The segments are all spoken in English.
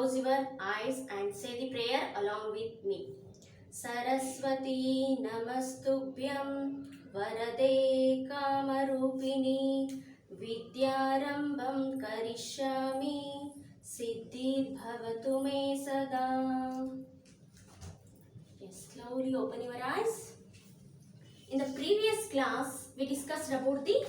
close your eyes and say the prayer along with me. Saraswati Namastubhyam Varade Kamarupini Vidyarambham Karishyami Siddhir Bhavatu Me Sada. Yes, slowly open your eyes. In the previous class, we discussed about the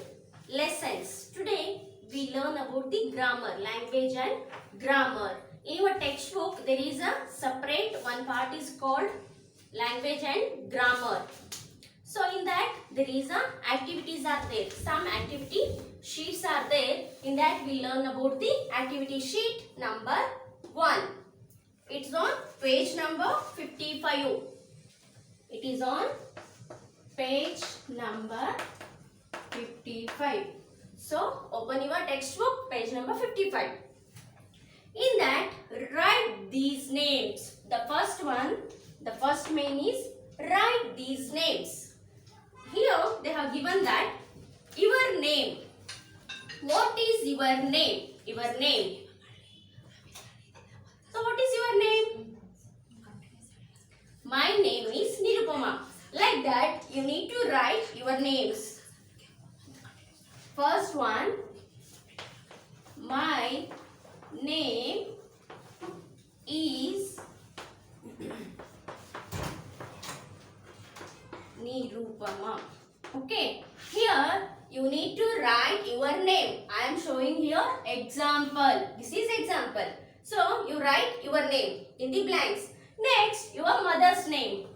lessons. Today, we learn about the grammar, language and grammar. In your textbook, there is a separate one part is called language and grammar. So, in that, there is a activities are there. Some activity sheets are there. In that, we learn about the activity sheet number 1. It's on page number 55. It is on page number 55. So, open your textbook, page number 55. In that, write these names. The first one, the first main is write these names. Here, they have given that your name. What is your name? Your name. So, what is your name? My name is Nirupama. Like that, you need to write your names. First one, my name is Nirupama. Okay, here you need to write your name. I am showing here example. This is example. So, you write your name in the blanks. Next, your mother's name.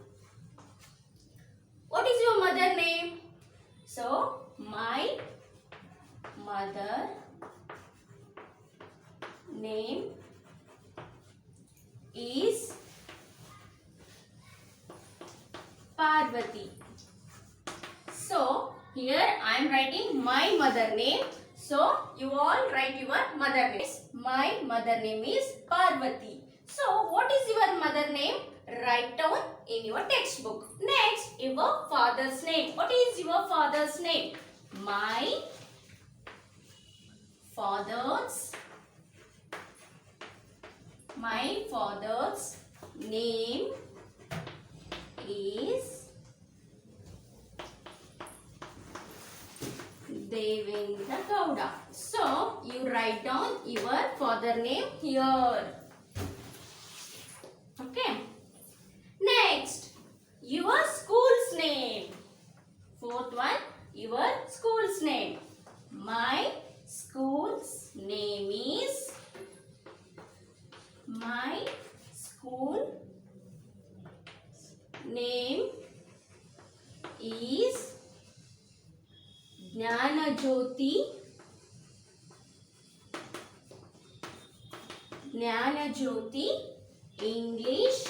What is your mother name? So, my mother name is Parvati. So, here I am writing my mother name. So, you all write your mother name. My mother name is Parvati. So, what is your mother name? Write down in your textbook. Next, your father's name. What is your father's name? My father's name is Devendra Gowda. So, you write down your father name here. Okay. Next, your school's name. Fourth one, your school's name. My school's name is. My school name is Jnanajyoti English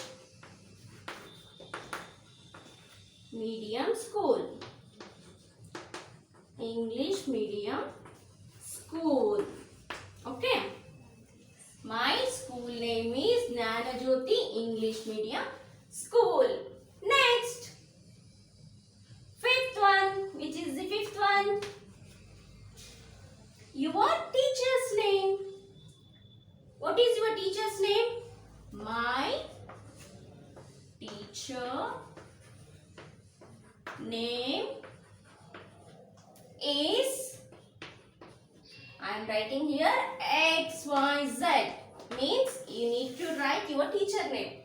Medium School. English Medium School. Okay. My school name is Jnanajyoti English Medium School. Next. Fifth one. Which is the fifth one? Your teacher's name. What is your teacher's name? My teacher name is, I am writing here XYZ. Means you need to write your teacher name.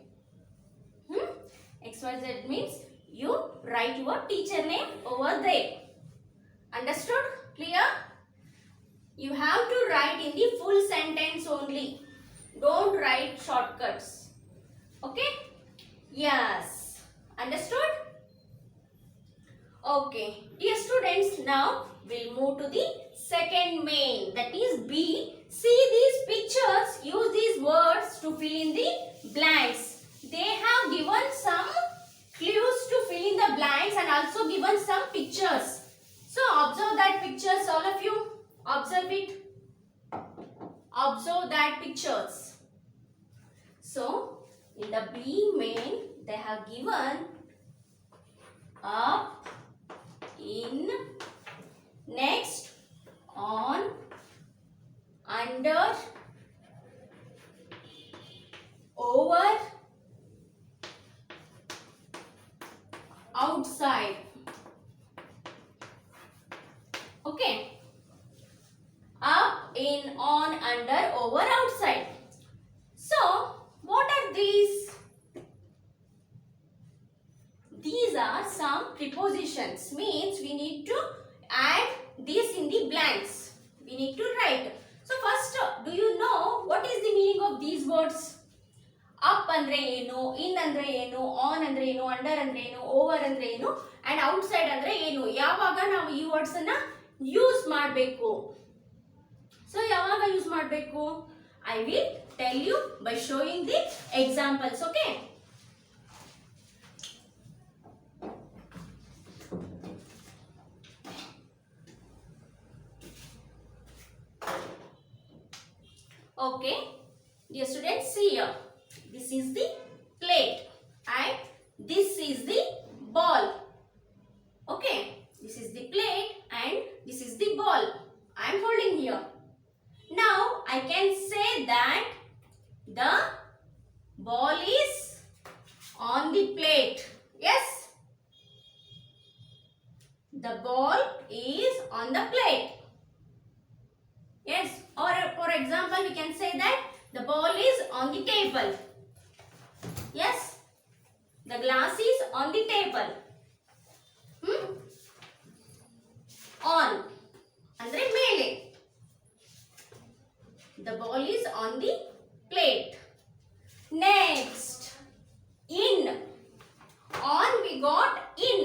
XYZ means you write your teacher name over there. Understood? Clear? You have to write in the full sentence only. Don't write shortcuts. Okay? Yes. Understood? Okay. Dear students, now we'll move to the second main. That is B. See these pictures. Use these words to fill in the blanks. They have given some clues to fill in the blanks and also given some pictures. So observe that pictures, all of you. Observe it. Observe that pictures. So in the B main, they have given up, in, next, on, under, over, outside. Okay. Up, in, on, under, over, outside. So, what are these? These are some prepositions. Means we need to add this in the blanks. We need to write. So, first, do you know what is the meaning of these words? Up andre enu, in andre enu, on andre enu, under andre enu, over andre enu, and outside andre enu. Yavaga ನಾವು ಈ words ಅನ್ನ use ಮಾಡಬೇಕು. So ಯಾವಾಗ use ಮಾಡಬೇಕು? I will tell you by showing the examples. Okay? Okay, dear students, see here. This is the plate and this is the ball. Okay, this is the plate and this is the ball I am holding here. Now I can say that the ball is on the plate. Yes, the ball is on the plate. Yes, or for example we can say that the ball is on the table. Yes, the glass is on the table. On andre mele. The ball is on the plate. Next, in. On we got in.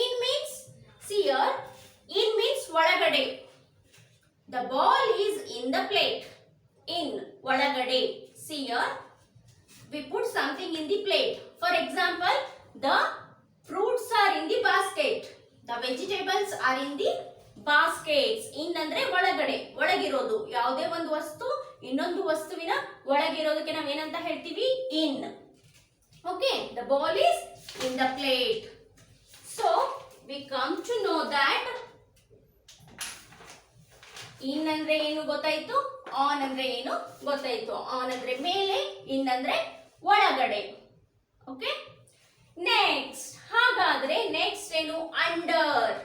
In means, see here, in means ಒಳಗಡೆ. The ball is in the plate. In, ಒಳಗಡೆ. See here, we put something in the plate. For example, the fruits are in the basket. The vegetables are in the baskets. In ಅಂದ್ರೆ ಒಳಗಡೆ, ಒಳಗಿರೋದು. ಯಾವುದೇ ಒಂದು ವಸ್ತು ಇನ್ನೊಂದು ವಸ್ತುವಿನ ಒಳಗಿರೋದಕ್ಕೆ ನಾವು ಏನಂತ ಹೇಳ್ತೀವಿ? In. Okay, the ball is in the plate. So, we come to know that in ಅಂದ್ರೆ ಏನು ಗೊತ್ತಾಯ್ತು, on ಅಂದ್ರೆ ಏನು ಗೊತ್ತಾಯ್ತು. On ಅಂದ್ರೆ ಮೇಲೆ, in ಅಂದ್ರೆ ಒಳಗಡೆ. ಓಕೆ, ನೆಕ್ಸ್ಟ್ ಹಾಗಾದ್ರೆ ನೆಕ್ಸ್ಟ್ ಏನು? Under.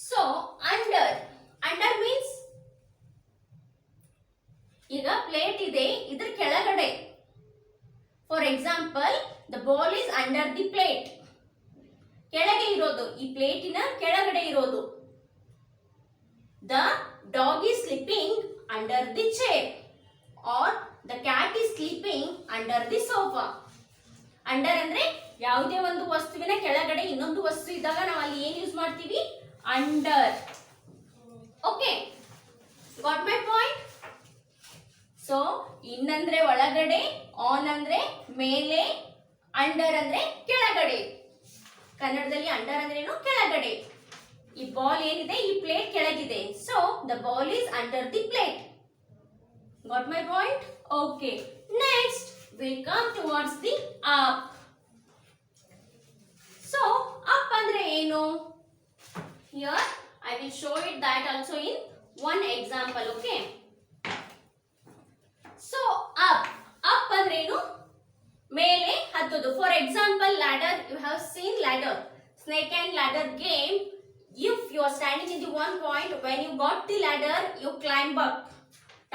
So under, under means ಈಗ ಪ್ಲೇಟ್ ಇದೆ, ಇದ್ರ ಕೆಳಗಡೆ. For example, the ball is under the plate. ಕೆಳಗೆ ಇರೋದು, ಈ ಪ್ಲೇಟಿನ ಕೆಳಗಡೆ ಇರೋದು. The dog is sleeping under the chair or the cat is sleeping under the sofa. Under ಅಂದ್ರೆ ಯಾವುದೇ ಒಂದು ವಸ್ತುವಿನ ಕೆಳಗಡೆ ಇನ್ನೊಂದು ವಸ್ತು ಇದ್ದಾಗ ನಾವು ಅಲ್ಲಿ ಏನು ಯೂಸ್ ಮಾಡ್ತೀವಿ? Under. Okay, got my point? So in ಅಂದ್ರೆ ಒಳಗಡೆ, ಆನ್ ಅಂದ್ರೆ ಮೇಲೆ, ಅಂಡರ್ ಅಂದ್ರೆ ಕೆಳಗಡೆ. ಕನ್ನಡದಲ್ಲಿ ಅಂಡರ್ ಅಂದ್ರೆ ಏನು? ಕೆಳಗಡೆ. ಈ ಬಾಲ್ ಏನಿದೆ, ಈ ಪ್ಲೇಟ್ ಕೆಳಗಿದೆ. So the ball is under the plate. Got my point? Okay, next will come towards the up. So up ಅಂದ್ರೆ ಏನು? Here I will show it that also in one example. Okay, so up, up ಅಂದ್ರೆ ಏನು? ಮೇಲೆ ಹತ್ತೋದು. For example, ladder, you have seen ladder, snake and ladder game. If you are standing in the one point, when you got the ladder, you climb up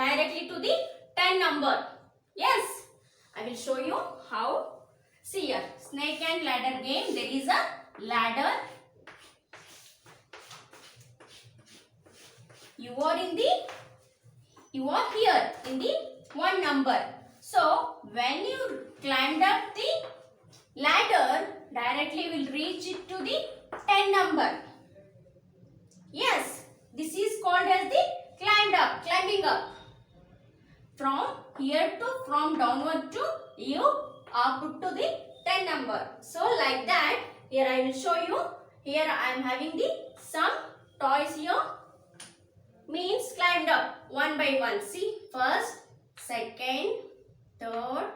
directly to the 10 number. Yes, I will show you how. See here, snake and ladder game. There is a ladder. You are here in the one number. So when you climbed up the ladder, directly will reach it to the 10 number. Yes, this is called as the climbing up. From here to, from downward to, you are put to the 10 number. So like that, here I will show you. Here I am having the some toys here. Means climbed up one by one. See, first, second, third,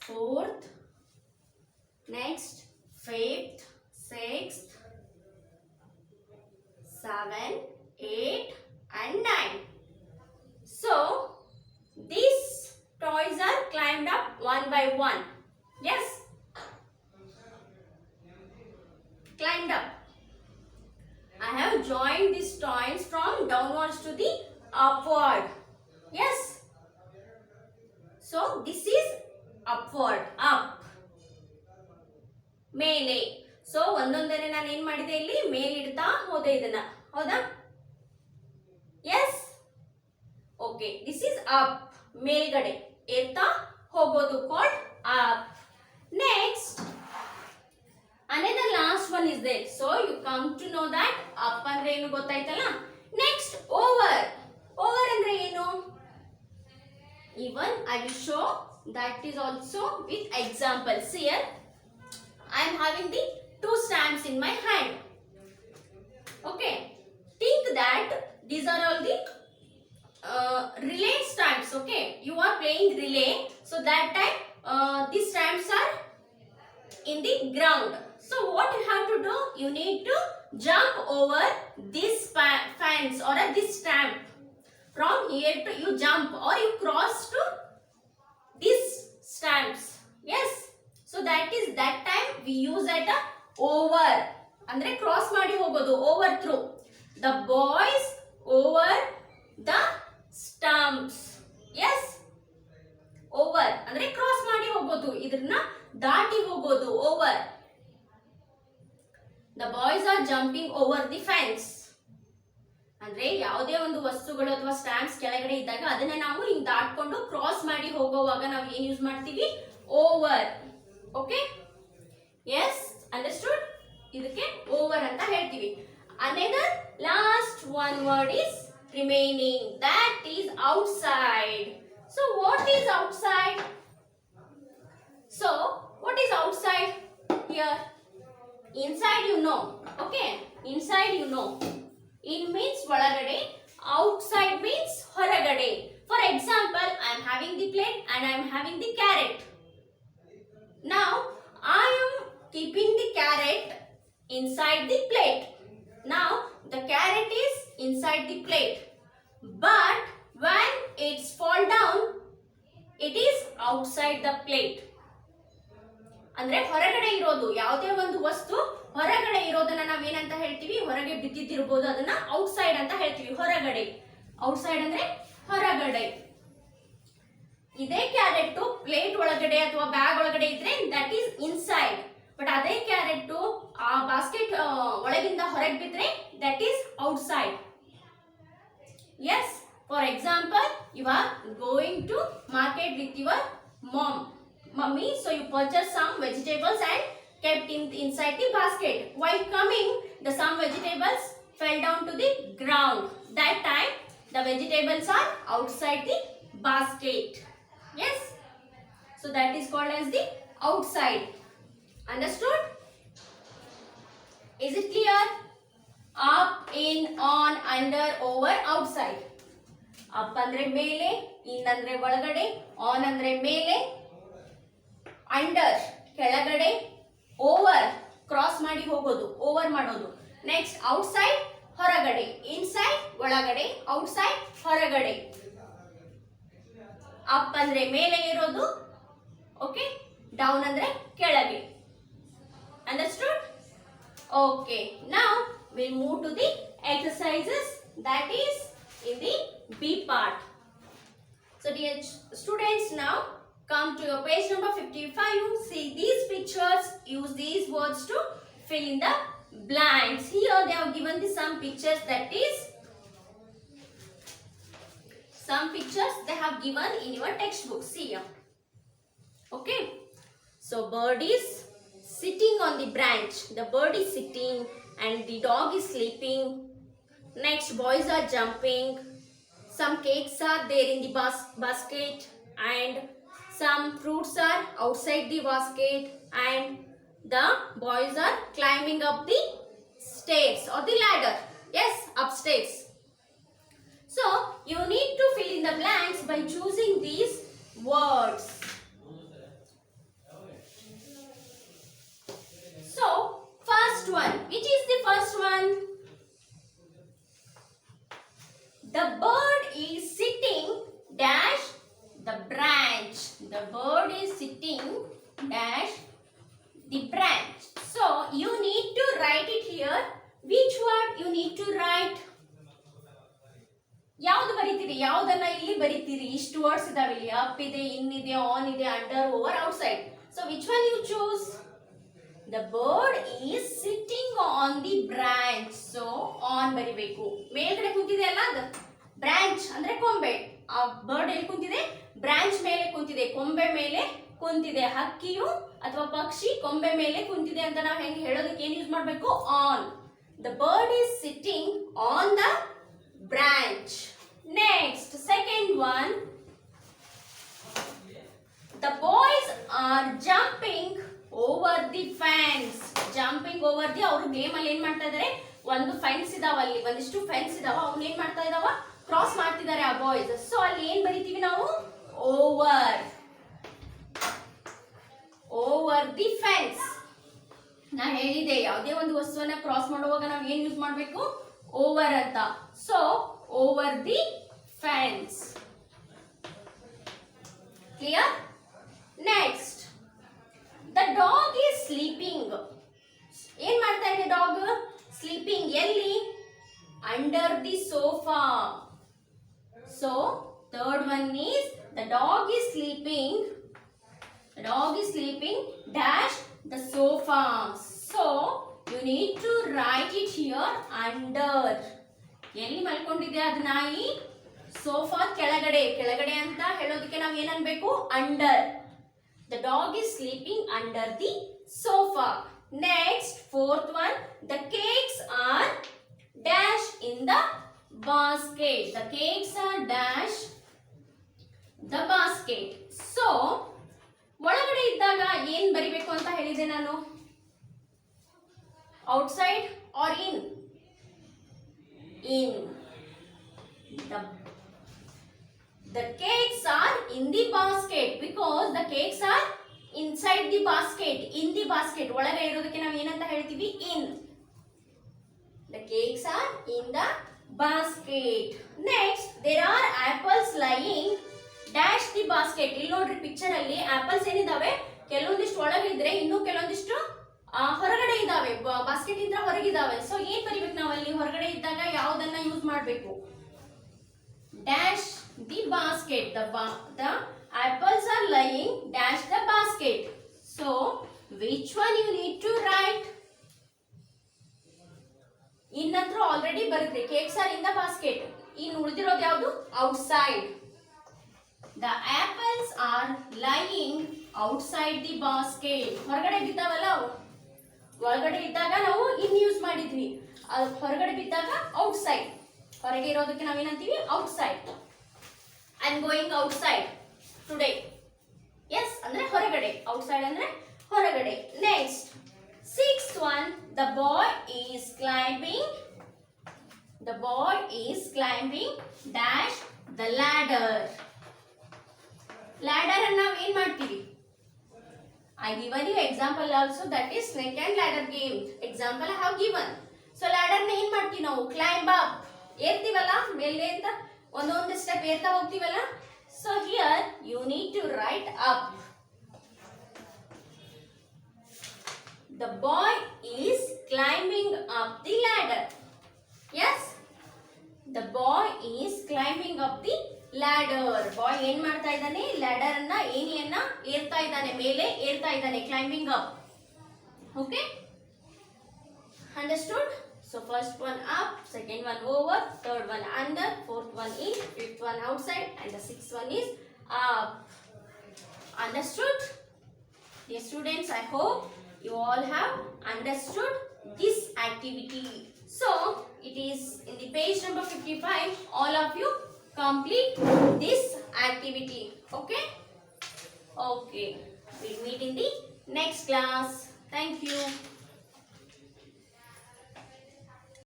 fourth, next, fifth, sixth, 7, 8 and 9. So this toys are climbed up one by one. Yes, climbed up. I have joined these toys from downwards to the upward. Yes. So this is upward, up. ಮೇಲೆ. So ಒಂದೊಂದನೆ ನಾನು ಏನ್ ಮಾಡಿದೆ ಇಲ್ಲಿ ಮೇಲಿಡ್ತಾ ಹೋದೆ ಇದನ್ನ ಹೌದಾ. Yes okay, this is up, ಮೇಲ್ಗಡೆ ಏರ್ತಾ ಹೋಗೋದು called up. Next another last one is there. So you come to know that up ಅಂದ್ರೆ ಏನು ಗೊತ್ತಾಯ್ತಲ್ಲ. Next over. ಓವರ್ ಅಂದ್ರೆ ಏನು? Even I will show that is also with examples. Here I am having the two stamps in my hand. Okay, think that these are all the relay stamps. Okay, you are playing relay, so that time these stamps are in the ground. So what you have to do, you need to jump over this fence or this stamp. From here to you jump or you cross to these stamps. Yes, so that is that time we use that over andre cross ಮಾಡಿ ಹೋಗೋದು, over through. The boys over the stumps. Yes, over ಅಂದ್ರೆ cross ಮಾಡಿ ಹೋಗೋದು, ಇದನ್ನ ದಾಟಿ ಹೋಗೋದು, over. The boys are jumping over the fence. ಅಂದ್ರೆ ಯಾವುದೇ ಒಂದು ವಸ್ತುಗಳು ಅಥವಾ ಸ್ಟ್ಯಾಂಪ್ಸ್ ಕೆಳಗಡೆ ಇದ್ದಾಗ ಅದನ್ನ ನಾವು ಹಿಂಗ್ ದಾಟ್ಕೊಂಡು ಕ್ರಾಸ್ ಮಾಡಿ ಹೋಗುವಾಗ ನಾವು ಏನ್ ಯೂಸ್ ಮಾಡ್ತೀವಿ? ಓವರ್. Okay, yes understood? ಇದಕ್ಕೆ ಓವರ್ ಅಂತ ಹೇಳ್ತೀವಿ. Another last one word is remaining, that is outside. So what is outside? So what is outside here? Inside you know. Okay, inside you know. In means ಒಳಗಡೆ, outside means ಹೊರಗಡೆ. For example, I am having the plate and I am having the carrot. Now I am keeping the carrot inside the plate. Now the carrot is inside the plate, but when it's fall down, it is outside the plate. ಅಂದ್ರೆ ಹೊರಗಡೆ ಇರೋದು ಯಾವುದೇ ಒಂದು ವಸ್ತು ಹೊರಗಡೆ ಇರೋದನ್ನ ನಾವೇನಂತ ಹೇಳ್ತೀವಿ? ಹೊರಗೆ ಬಿದ್ದಿದ್ದಿರಬಹುದು, ಅದನ್ನ ಔಟ್ಸೈಡ್ ಅಂತ ಹೇಳ್ತೀವಿ. ಹೊರಗಡೆ, ಔಟ್ಸೈಡ್ ಅಂದ್ರೆ ಹೊರಗಡೆ. ಇದೇ ಕ್ಯಾರೆಟ್ ಪ್ಲೇಟ್ ಒಳಗಡೆ ಅಥವಾ ಬ್ಯಾಗ್ ಒಳಗಡೆ ಇದ್ರೆ ದಟ್ ಈಸ್ ಇನ್ಸೈಡ್. ಬಟ್ ಅದೇ ಕ್ಯಾರೆಟ್ ಆ ಬಾಸ್ಕೆಟ್ ಒಳಗಿಂದ ಹೊರಗೆ ಬಿದ್ರೆ that is outside. Yes, for example, you are going to market with your mummy, so you purchased some vegetables and kept inside the basket. While coming, some vegetables fell down to the ground. That time the vegetables are outside the basket. Yes, so that is called as the outside. Understood? Is it clear? Up, in, on, under, over, outside. Up andre mele, in andre ಒಳಗಡೆ, on andre ಮೇಲೆ, under ಕೆಳಗಡೆ, over cross ಮಾಡಿ ಹೋಗೋದು, over ಮಾಡೋದು. Next outside ಹೊರಗಡೆ, inside ಒಳಗಡೆ, outside ಹೊರಗಡೆ. Up ಅಂದ್ರೆ ಮೇಲೆ ಇರೋದು, ಓಕೆ, ಡೌನ್ ಅಂದ್ರೆ ಕೆಳಗೆ. Understood? Okay, now we'll move to the exercises, that is in the B part. So dear students, now come to your page number 55. See these pictures. Use these words to fill in the blanks. Here they have given some pictures, that is some pictures they have given in your textbook. See here. Okay. So bird is sitting on the branch. The bird is sitting and the dog is sleeping. Next, boys are jumping. Some cakes are there in the basket, and some fruits are outside the basket, and the boys are climbing up the stairs or the ladder. Yes, upstairs. So you need to fill in the blanks by choosing these words. So first one, which is the first one? The bird is sitting dash the branch. The bird is sitting dash the branch. So you need to write it here. Which word you need to write? ಯಾವ್ದು ಬರೀತೀರಿ? ಯಾವ್ದನ್ನ ಇಲ್ಲಿ ಬರೀತೀರಿ? ಇಷ್ಟು words ಇದಾವೆ ಇಲ್ಲಿ. Up ಇದೆ, ಇನ್ ಇದೆ, on ಇದೆ, under, over, outside. So which one you choose? The bird is sitting on the branch. So on ಬರಿಬೇಕು. ಮೇಲ್ಗಡೆ ಕುಂತಿದೆ ಅಲ್ಲ, ಅದು ಬ್ರಾಂಚ್ ಅಂದ್ರೆ ಕೊಂಬೆ. ಆ ಬರ್ಡ್ ಎಲ್ಲಿ ಕುಂತಿದೆ? ಬ್ರಾಂಚ್ ಮೇಲೆ ಕುಂತಿದೆ, ಕೊಂಬೆ ಮೇಲೆ ಕುಂತಿದೆ. ಹಕ್ಕಿಯು ಅಥವಾ ಪಕ್ಷಿ ಕೊಂಬೆ ಮೇಲೆ ಕುಂತಿದೆ ಅಂತ ನಾವು ಹೆಂಗೆ ಹೇಳೋದಕ್ಕೆ ಏನು ಯೂಸ್ ಮಾಡಬೇಕು? On. The bird is sitting on the branch. Next, second one. The boys are jumping over the fence. Jumping over the, ಅವರು ಗೇಮ್ ಅಲ್ಲಿ ಏನ್ ಮಾಡ್ತಾ ಇದಾರೆ? ಒಂದು ಫೆನ್ಸ್ ಇದಾವ, ಅಲ್ಲಿ ಒಂದಿಷ್ಟು ಫೆನ್ಸ್ ಇದಾವ, ಅವ್ನ ಏನ್ ಮಾಡ್ತಾ ಇದಾವ? ಕ್ರಾಸ್ ಮಾಡ್ತಿದ್ದಾರೆ ಆ ಬಾಯ್ಸ್. ಸೊ ಅಲ್ಲಿ ಏನ್ ಬರಿತೀವಿ ನಾವು? ಓವರ್. Over the fence. ನಾ ಹೇಳಿದೆ ಯಾವುದೇ ಒಂದು ವಸ್ತುವನ್ನ ಕ್ರಾಸ್ ಮಾಡುವಾಗ ನಾವು ಏನ್ ಯೂಸ್ ಮಾಡಬೇಕು? ಓವರ್ ಅಂತ. So over the fence. Clear? Next, the dog is sleeping. ಏನ್ ಮಾಡ್ತಾ ಇದೆ ಡಾಗ್? ಸ್ಲೀಪಿಂಗ್. ಎಲ್ಲಿ? Under the sofa. So third one is the dog is sleeping. The dog is sleeping dash the sofa. So you need to write it here under. ಎಲ್ಲಿ ಮಲ್ಕೊಂಡಿದೆ ಅದು ನಾಯಿ? Sofa ಕೆಳಗಡೆ. ಕೆಳಗಡೆ ಅಂತ ಹೇಳೋದಕ್ಕೆ ನಾವು ಏನ್ ಅನ್ಬೇಕು? Under. The dog is sleeping under the sofa. Next, fourth one. The cakes are dash in the basket. The cakes are dash the basket. So ಒಳಗಡೆ ಇದ್ದಾಗ ಏನ್ ಬರಿಬೇಕು ಅಂತ ಹೇಳಿದೆ ನಾನು? Outside or in? In. The cakes are in the basket because the cakes are inside the basket. In the basket. ಒಳಗಡೆ ಇರೋದಕ್ಕೆ ನಾವು ಏನಂತ ಹೇಳ್ತೀವಿ? ಇನ್. The cakes are in the basket. Next, there are apples lying dash the basket. ಇಲ್ಲಿ ನೋಡ್ರಿ picture ಅಲ್ಲಿ apples ಏನಿದಾವೆ, ಕೆಲವೊಂದಿಷ್ಟು ಒಳಗಿದ್ರೆ ಇನ್ನು ಕೆಲವೊಂದಿಷ್ಟು ಹೊರಗಡೆ ಇದಾವೆ, ಬಾಸ್ಕೆಟ್ ಇಂದ ಹೊರಗಿದಾವೆ. ಸೊ ಏನ್ ಬರಿಬೇಕು ನಾವಲ್ಲಿ? ಹೊರಗಡೆ ಇದ್ದಾಗ ಯಾವ್ದನ್ನ ಯೂಸ್ ಮಾಡಬೇಕು? Dash the basket. The apples are lying dash the basket. So which one you need to write? In ಹತ್ರ ಆಲ್ರೆಡಿ ಬರುತ್ತೆ. Cakes are in the basket. In ಉಳಿದಿರೋದು ಯಾವುದು? Outside. The apples are lying outside the basket. ಹೊರಗಡೆ ಬಿದ್ದಾವಲ್ಲ, ಒಳಗಡೆ ಇದ್ದಾಗ ನಾವು in use ಮಾಡಿದ್ವಿ, ಹೊರಗಡೆ ಬಿದ್ದಾಗ ಔಟ್ಸೈಡ್. ಹೊರಗೆ ಇರೋದಕ್ಕೆ ನಾವೇನಂತೀವಿ? Outside. I am going outside today. ಎಸ್ ಅಂದ್ರೆ ಹೊರಗಡೆ. ಔಟ್ಸೈಡ್ ಅಂದ್ರೆ ಹೊರಗಡೆ. Next, sixth one. The boy is climbing. The boy is climbing dash the ladder. Ladder ಅನ್ನು ನಾವು ಏನ್ ಮಾಡ್ತೀವಿ? I given you example also, that is snake and ladder game. Example I have given. So ladder ನ ಏನ್ ಮಾಡ್ತೀವಿ ನಾವು? Climb up. ಏರ್ತೀವಲ್ಲ ಮೇಲೆ ಅಂತ, ಒಂದೊಂದು step ಏರ್ತಾ ಹೋಗ್ತೀವಲ್ಲ. So here you need to write up. The boy is climbing up the ladder. Yes? The boy is climbing up the ladder. Boy ಏನ್ ಮಾಡ್ತಾ ಇದ್ದಾನೆ? ladder ಅನ್ನ, ಏಣಿಯನ್ನ ಏರ್ತಾ ಇದ್ದಾನೆ, ಮೇಲೆ ಏರ್ತಾ ಇದ್ದಾನೆ. Climbing up. Okay? Understood? So first one up, second one over, third one under, fourth one in, fifth one outside, and the sixth one is up. Understood? Dear students, I hope you all have understood this activity. So it is in the page number 55. All of you complete this activity. Okay? Okay. We'll meet in the next class. Thank you.